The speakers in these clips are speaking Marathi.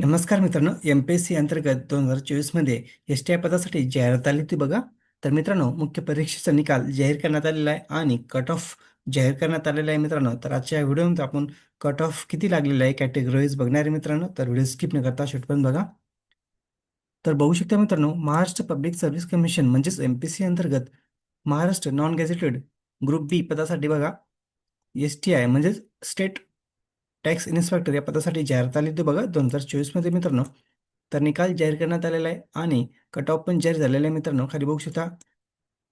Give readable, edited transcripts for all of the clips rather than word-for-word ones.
नमस्कार मित्रांनो, एम-पी-एस-सी अंतर्गत 2024 मध्ये एस-टी-आय पदासाठी जाहिरात आली होती बघा. तर मित्रांनो, मुख्य परीक्षेचा निकाल जाहीर करण्यात आलेला आहे आणि कट ऑफ जाहीर करण्यात आलेला आहे मित्रांनो. तर आजच्या या व्हिडिओमध्ये आपण कट ऑफ किती लागलेला आहे कॅटेगरी वाईज बघणार आहे मित्रांनो. तर व्हिडिओ स्किप न करता शेवटपर्यंत बघा. तर बघू शकता मित्रांनो, महाराष्ट्र पब्लिक सर्व्हिस कमिशन म्हणजेच एम-पी-एस-सी अंतर्गत महाराष्ट्र नॉन गॅझेटेड ग्रुप बी पदासाठी बघा, एस-टी-आय म्हणजेच स्टेट टॅक्स इन्स्पेक्टर या पदासाठी जाहिरात आली होती बघा 2024 मध्ये मित्रांनो. तर निकाल जाहीर करण्यात आलेला आहे आणि कट ऑफ पण जाहीर झालेला आहे मित्रांनो. खाली बघू शकता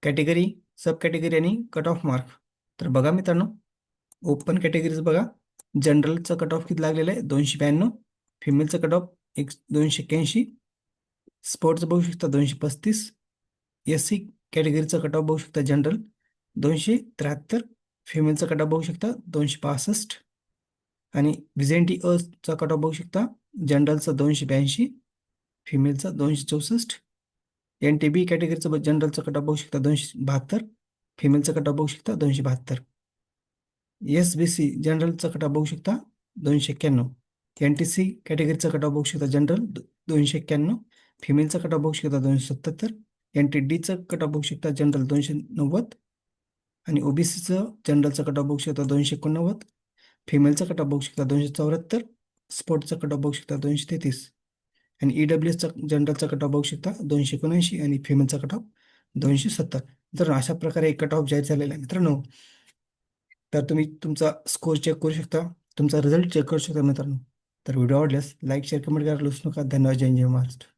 कॅटेगरी, सब कॅटेगरी आणि कट ऑफ मार्क. तर बघा मित्रांनो, ओपन कॅटेगरीज बघा. जनरलचं कट ऑफ किती लागलेलं आहे 292, फिमेलचं कट ऑफ 281, स्पोर्ट्स बघू शकता 235, एस-सी कॅटेगरीचं कट ऑफ बघू शकता जनरल 273, फिमेलचं कट ऑफ बघू शकता 265 आणि व्हिजेंटी चा कट ऑफ बघू शकता जनरलचा 282, फिमेलचा 264, एन-टी-बी कॅटेगरीचं जनरलचा कट ऑफ बघू शकता 272, फिमेलचा कट ऑफ बघू शकता 272, एस-बी-सी जनरलचा कट ऑफ बघू शकता 291, एन-टी-सी कॅटेगरीचा कट ऑफ बघू शकता जनरल 291, फिमेलचा कट ऑफ बघू शकता 277, एन-टी-डीचं कट ऑफ बघू शकता जनरल 290 आणि ओबीसीचं जनरलचा कट ऑफ बघू शकता 289, फिमेलचा कट ऑफ बघू शकता 274, स्पोर्ट्सचा कट ऑफ बघू शकता 233 आणि ईडब्ल्यूएसचा जनरलचा कट ऑफ बघू शकता 279 आणि फिमेलचा कट ऑफ 270. तर अशा प्रकारे एक कट ऑफ जाहीर झालेला आहे मित्रांनो. तर तुम्ही तुमचा स्कोर चेक करू शकता, तुमचा रिझल्ट चेक करू शकता मित्रांनो. तर व्हिडिओ आवडल्यास लाईक शेअर कमेंट करायला विसरू नका. धन्यवाद. जय जय महाराष्ट्र.